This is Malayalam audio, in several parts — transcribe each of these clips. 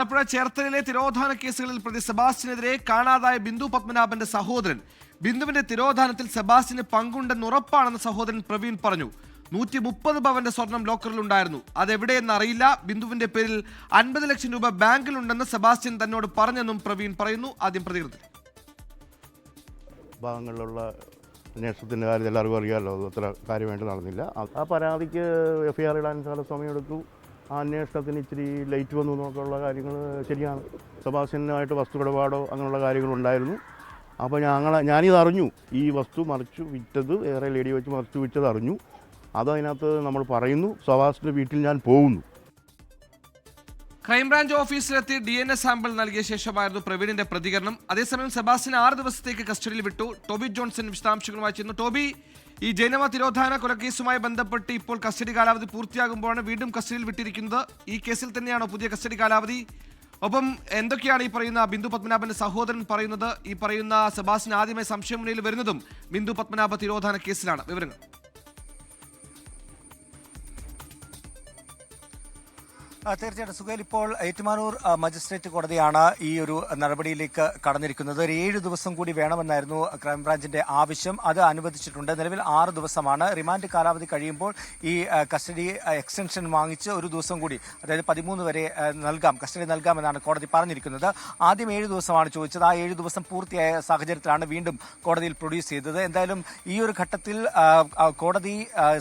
ആലപ്പുഴ ചേർത്തലയിലെ തിരോധാന കേസുകളിൽ പ്രതി സെബാസ്റ്റ്യനെതിരെ കാണാതായ ബിന്ദു പത്മനാഭന്റെ സഹോദരൻ ബിന്ദുവിന്റെ തിരോധാനത്തിൽ സെബാസ്റ്റ്യന് പങ്കുണ്ടെന്ന് ഉറപ്പാണെന്ന് സഹോദരൻ പ്രവീൺ പറഞ്ഞു. 130 പവന്റെ സ്വർണം ലോക്കറിലുണ്ടായിരുന്നു. അതെവിടെയെന്ന് അറിയില്ല. ബിന്ദുവിന്റെ പേരിൽ 50 ലക്ഷം രൂപ ബാങ്കിലുണ്ടെന്ന് സെബാസ്റ്റ്യൻ തന്നോട് പറഞ്ഞെന്നും പ്രവീൺ പറയുന്നു. ആദ്യം പ്രതികരണത്തിൽ ഭാഗങ്ങളിലുള്ള അന്വേഷണത്തിൻ്റെ കാര്യത്തിൽ എല്ലാവർക്കും അറിയാമല്ലോ, അത്ര കാര്യമായിട്ട് നടന്നില്ല. ആ പരാതിക്ക് FIR ഇടാൻ ചില സമയമെടുത്തു. ആ അന്വേഷണത്തിന് ഇച്ചിരി ലേറ്റ് വന്നു എന്നൊക്കെയുള്ള കാര്യങ്ങൾ ശരിയാണ്. സെബാസ്റ്റ്യനുമായിട്ട് വസ്തുവിടപാടോ അങ്ങനെയുള്ള കാര്യങ്ങളുണ്ടായിരുന്നു. അപ്പോൾ ഞാനിത് അറിഞ്ഞു. ഈ വസ്തു മറിച്ചു വിറ്റത് വേറെ ലേഡി വെച്ച് മറിച്ചു വിറ്റത് അറിഞ്ഞു. അതതിനകത്ത് നമ്മൾ പറയുന്നു. സെബാസ്റ്റ്യൻ്റെ വീട്ടിൽ ഞാൻ പോകുന്നു. ക്രൈംബ്രാഞ്ച് ഓഫീസിലെത്തി DNA സാമ്പിൾ നൽകിയ ശേഷമായിരുന്നു പ്രവീണിന്റെ പ്രതികരണം. അതേസമയം സെബാസ്റ്റ്യനെ 6 ദിവസത്തേക്ക് കസ്റ്റഡിയിൽ വിട്ടു. ടോബി ജോൺസൺ വിശദാംശങ്ങളുമായി ചെയ്യുന്നു. ടോബി, ഈ ജൈനമ തിരോധാന കൊലക്കേസുമായി ബന്ധപ്പെട്ട് ഇപ്പോൾ കസ്റ്റഡി കാലാവധി പൂർത്തിയാകുമ്പോഴാണ് വീണ്ടും കസ്റ്റഡിയിൽ വിട്ടിരിക്കുന്നത്. ഈ കേസിൽ തന്നെയാണോ പുതിയ കസ്റ്റഡി കാലാവധി? ഒപ്പം എന്തൊക്കെയാണ് ഈ പറയുന്ന ബിന്ദു പത്മനാഭന്റെ സഹോദരൻ പറയുന്നത്? ഈ പറയുന്ന സെബാസ്റ്റ്യൻ ആദ്യമായി സംശയമുന്നയിൽ വരുന്നതും ബിന്ദു പത്മനാഭ തിരോധാന കേസിലാണ്. വിവരങ്ങൾ. തീർച്ചയായിട്ടും സുഹേൽ, ഇപ്പോൾ ഏറ്റുമാനൂർ മജിസ്ട്രേറ്റ് കോടതിയാണ് ഈ ഒരു നടപടിയിലേക്ക് കടന്നിരിക്കുന്നത്. ഒരു 7 ദിവസം കൂടി വേണമെന്നായിരുന്നു ക്രൈംബ്രാഞ്ചിന്റെ ആവശ്യം. അത് അനുവദിച്ചിട്ടുണ്ട്. നിലവിൽ 6 ദിവസമാണ്. റിമാൻഡ് കാലാവധി കഴിയുമ്പോൾ ഈ കസ്റ്റഡി എക്സ്റ്റൻഷൻ വാങ്ങിച്ച് ഒരു ദിവസം കൂടി, അതായത് 13 വരെ കസ്റ്റഡി നൽകാമെന്നാണ് കോടതി പറഞ്ഞിരിക്കുന്നത്. ആദ്യം 7 ദിവസമാണ് ചോദിച്ചത്. ആ 7 ദിവസം പൂർത്തിയായ സാഹചര്യത്തിലാണ് വീണ്ടും കോടതിയിൽ പ്രൊഡ്യൂസ് ചെയ്തത്. എന്തായാലും ഈ ഒരു ഘട്ടത്തിൽ കോടതി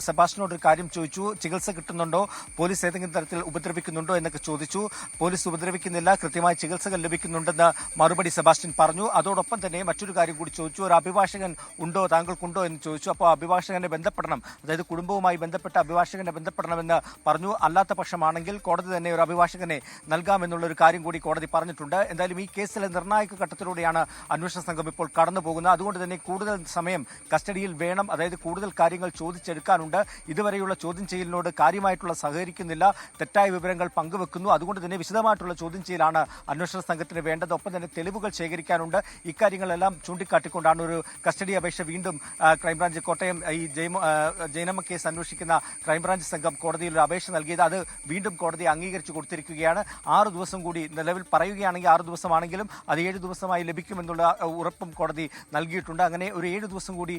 സെബാസ്റ്റ്യനോട് ഒരു കാര്യം ചോദിച്ചു. ചികിത്സ കിട്ടുന്നുണ്ടോ, പോലീസ് ഏതെങ്കിലും തരത്തിൽ ഉപദ്രവിക്കുന്നുണ്ടോ എന്നൊക്കെ ചോദിച്ചു. പോലീസ് ഉപദ്രവിക്കുന്നില്ല, കൃത്യമായ ചികിത്സകൾ ലഭിക്കുന്നുണ്ടെന്ന് മറുപടി സെബാസ്റ്റ്യൻ പറഞ്ഞു. അതോടൊപ്പം തന്നെ മറ്റൊരു കാര്യം കൂടി ചോദിച്ചു. ഒരു അഭിഭാഷകൻ ഉണ്ടോ, താങ്കൾക്കുണ്ടോ എന്ന് ചോദിച്ചു. അപ്പോൾ അഭിഭാഷകനെ ബന്ധപ്പെടണം, അതായത് കുടുംബവുമായി ബന്ധപ്പെട്ട അഭിഭാഷകനെ ബന്ധപ്പെടണമെന്ന് പറഞ്ഞു. അല്ലാത്ത പക്ഷമാണെങ്കിൽ കോടതി തന്നെ ഒരു അഭിഭാഷകനെ നൽകാമെന്നുള്ളൊരു കാര്യം കൂടി കോടതി പറഞ്ഞിട്ടുണ്ട്. എന്തായാലും ഈ കേസിലെ നിർണായക ഘട്ടത്തിലൂടെയാണ് അന്വേഷണ സംഘം ഇപ്പോൾ കടന്നു പോകുന്നത്. അതുകൊണ്ട് തന്നെ കൂടുതൽ സമയം കസ്റ്റഡിയിൽ വേണം, അതായത് കൂടുതൽ കാര്യങ്ങൾ ചോദിച്ചെടുക്കാനുണ്ട്. ഇതുവരെയുള്ള ചോദ്യം ചെയ്യലിനോട് കാര്യമായിട്ടുള്ള സഹകരിക്കുന്നില്ല, തെറ്റായ വിവരങ്ങൾ പങ്കുവെക്കുന്നു. അതുകൊണ്ട് തന്നെ വിശദമായിട്ടുള്ള ചോദ്യം ചെയ്യലാണ് അന്വേഷണ സംഘത്തിന് വേണ്ടത്. ഒപ്പം തന്നെ തെളിവുകൾ ശേഖരിക്കാനുണ്ട്. ഇക്കാര്യങ്ങളെല്ലാം ചൂണ്ടിക്കാട്ടിക്കൊണ്ടാണ് ഒരു കസ്റ്റഡി അപേക്ഷ വീണ്ടും ക്രൈംബ്രാഞ്ച് കോട്ടയം ഈ ജൈനമ്മ കേസ് അന്വേഷിക്കുന്ന ക്രൈംബ്രാഞ്ച് സംഘം കോടതിയിൽ ഒരു അപേക്ഷ നൽകിയത്. അത് വീണ്ടും കോടതി അംഗീകരിച്ചു കൊടുത്തിരിക്കുകയാണ്. 6 ദിവസം കൂടി നിലവിൽ പറയുകയാണെങ്കിൽ 6 ദിവസമാണെങ്കിലും അത് 7 ദിവസമായി ലഭിക്കുമെന്നുള്ള ഉറപ്പും കോടതി നൽകിയിട്ടുണ്ട്. അങ്ങനെ ഒരു 7 ദിവസം കൂടി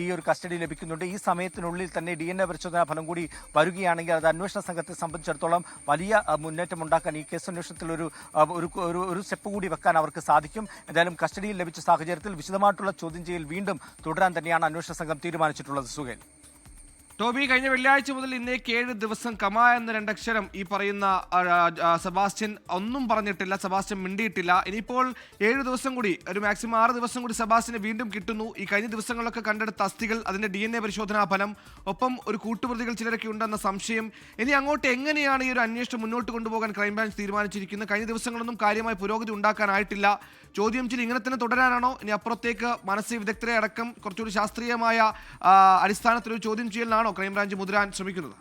ഈ ഒരു കസ്റ്റഡി ലഭിക്കുന്നുണ്ട്. ഈ സമയത്തിനുള്ളിൽ തന്നെ DNA പരിശോധനാ ഫലം കൂടി വരികയാണെങ്കിൽ അത് അന്വേഷണ സംഘത്തെ സംബന്ധിച്ചിടത്തോളം വലിയ മുന്നേറ്റം ഉണ്ടാക്കാൻ, ഈ കേസ് അന്വേഷണത്തിൽ ഒരു സ്റ്റെപ്പ് കൂടി വെക്കാൻ അവർക്ക് സാധിക്കും. എന്തായാലും കസ്റ്റഡിയിൽ ലഭിച്ച സാഹചര്യത്തിൽ വിശദമായിട്ടുള്ള ചോദ്യം ചെയ്യൽ വീണ്ടും തുടരാൻ തന്നെയാണ് അന്വേഷണ സംഘം തീരുമാനിച്ചിട്ടുള്ളത്. സുഹേൽ, ടോബി, കഴിഞ്ഞ വെള്ളിയാഴ്ച മുതൽ ഇന്നേക്ക് 7 ദിവസം കമ എന്ന 2 അക്ഷരം ഈ പറയുന്ന സെബാസ്റ്റ്യൻ ഒന്നും പറഞ്ഞിട്ടില്ല, സെബാസ്റ്റ്യൻ മിണ്ടിയിട്ടില്ല. ഇനിയിപ്പോൾ 7 ദിവസം കൂടി, ഒരു മാക്സിമം 6 ദിവസം കൂടി സെബാസ്റ്റ്യന് വീണ്ടും കിട്ടുന്നു. ഈ കഴിഞ്ഞ ദിവസങ്ങളിലൊക്കെ കണ്ടെടുത്ത അസ്ഥികൾ, അതിന്റെ DNA പരിശോധനാ ഫലം, ഒപ്പം ഒരു കൂട്ടുപ്രതികൾ ചിലരൊക്കെ ഉണ്ടെന്ന സംശയം. ഇനി അങ്ങോട്ട് എങ്ങനെയാണ് ഈ ഒരു അന്വേഷണം മുന്നോട്ട് കൊണ്ടുപോകാൻ ക്രൈംബ്രാഞ്ച് തീരുമാനിച്ചിരിക്കുന്നത്? കഴിഞ്ഞ ദിവസങ്ങളൊന്നും കാര്യമായ പുരോഗതി ഉണ്ടാക്കാനായിട്ടില്ല. ചോദ്യം ചെയ്യൽ ഇങ്ങനെ തന്നെ തുടരാനാണോ? ഇനി അപ്പുറത്തേക്ക് മാനസിക വിദഗ്ധരെ അടക്കം കുറച്ചുകൂടി ശാസ്ത്രീയമായ അടിസ്ഥാനത്തിലൊരു ചോദ്യം ചെയ്യലിനാണോ ക്രൈംബ്രാഞ്ച് മുതിരാൻ ശ്രമിക്കുന്നത്?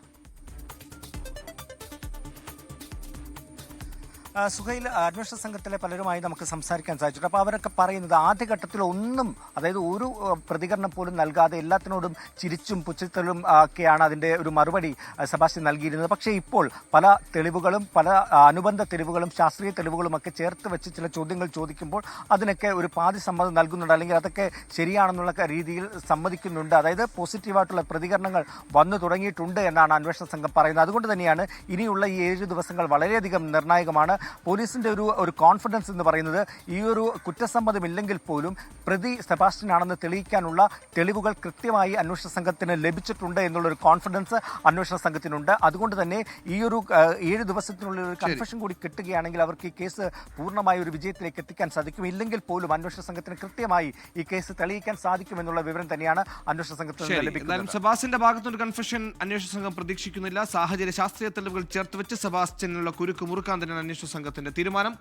സുഹൈൽ, അന്വേഷണ സംഘത്തിലെ പലരുമായി നമുക്ക് സംസാരിക്കാൻ സാധിച്ചിട്ടുണ്ട്. അപ്പോൾ അവരൊക്കെ പറയുന്നത് ആദ്യഘട്ടത്തിൽ ഒന്നും, അതായത് ഒരു പ്രതികരണം പോലും നൽകാതെ എല്ലാത്തിനോടും ചിരിച്ചും പുച്ഛത്തിലും ഒക്കെയാണ് അതിൻ്റെ ഒരു മറുപടി സെബാസ്റ്റ്യൻ നൽകിയിരുന്നത്. പക്ഷേ ഇപ്പോൾ പല തെളിവുകളും, പല അനുബന്ധ തെളിവുകളും, ശാസ്ത്രീയ തെളിവുകളും ഒക്കെ ചേർത്ത് വെച്ച് ചില ചോദ്യങ്ങൾ ചോദിക്കുമ്പോൾ അതിനൊക്കെ ഒരു പാതി സമ്മതം നൽകുന്നുണ്ട്, അല്ലെങ്കിൽ അതൊക്കെ ശരിയാണെന്നുള്ള രീതിയിൽ സമ്മതിക്കുന്നുണ്ട്. അതായത് പോസിറ്റീവായിട്ടുള്ള പ്രതികരണങ്ങൾ വന്നു തുടങ്ങിയിട്ടുണ്ട് എന്നാണ് അന്വേഷണ സംഘം പറയുന്നത്. അതുകൊണ്ട് തന്നെയാണ് ഇനിയുള്ള ഈ 7 ദിവസങ്ങൾ വളരെയധികം നിർണായകമാണ്. പോലീസിന്റെ ഒരു കോൺഫിഡൻസ് എന്ന് പറയുന്നത് ഈ ഒരു കുറ്റസമ്മതമില്ലെങ്കിൽ പോലും പ്രതി സെബാസ്റ്റ്യൻ ആണെന്ന് തെളിയിക്കാനുള്ള തെളിവുകൾ കൃത്യമായി അന്വേഷണ സംഘത്തിന് ലഭിച്ചിട്ടുണ്ട് എന്നുള്ളൊരു കോൺഫിഡൻസ് അന്വേഷണ സംഘത്തിനുണ്ട്. അതുകൊണ്ട് തന്നെ ഈ ഒരു 7 ദിവസത്തിനുള്ളിൽ ഒരു കൺഫെഷൻ കൂടി കിട്ടുകയാണെങ്കിൽ അവർക്ക് ഈ കേസ് പൂർണ്ണമായ ഒരു വിജയത്തിലേക്ക് എത്തിക്കാൻ സാധിക്കും. ഇല്ലെങ്കിൽ പോലും അന്വേഷണ സംഘത്തിന് കൃത്യമായി ഈ കേസ് തെളിയിക്കാൻ സാധിക്കുമെന്നുള്ള വിവരം തന്നെയാണ് അന്വേഷണ സംഘത്തിന് ലഭിക്കുന്നത്. സെബാസ്റ്റ്യന്റെ ഭാഗത്തുനിന്ന് കൺഫെഷൻ അന്വേഷണ സംഘം പ്രതീക്ഷിക്കുന്നില്ല. സാഹചര്യ ശാസ്ത്രീയ തെളിവുകൾ ചേർത്ത് വെച്ച് സെബാസ്റ്റ്യനുള്ള കുരുക്ക് മുറുക്കാൻ തന്നെയാണ് അന്വേഷണ സംഘത്തിന്റെ തീരുമാനം.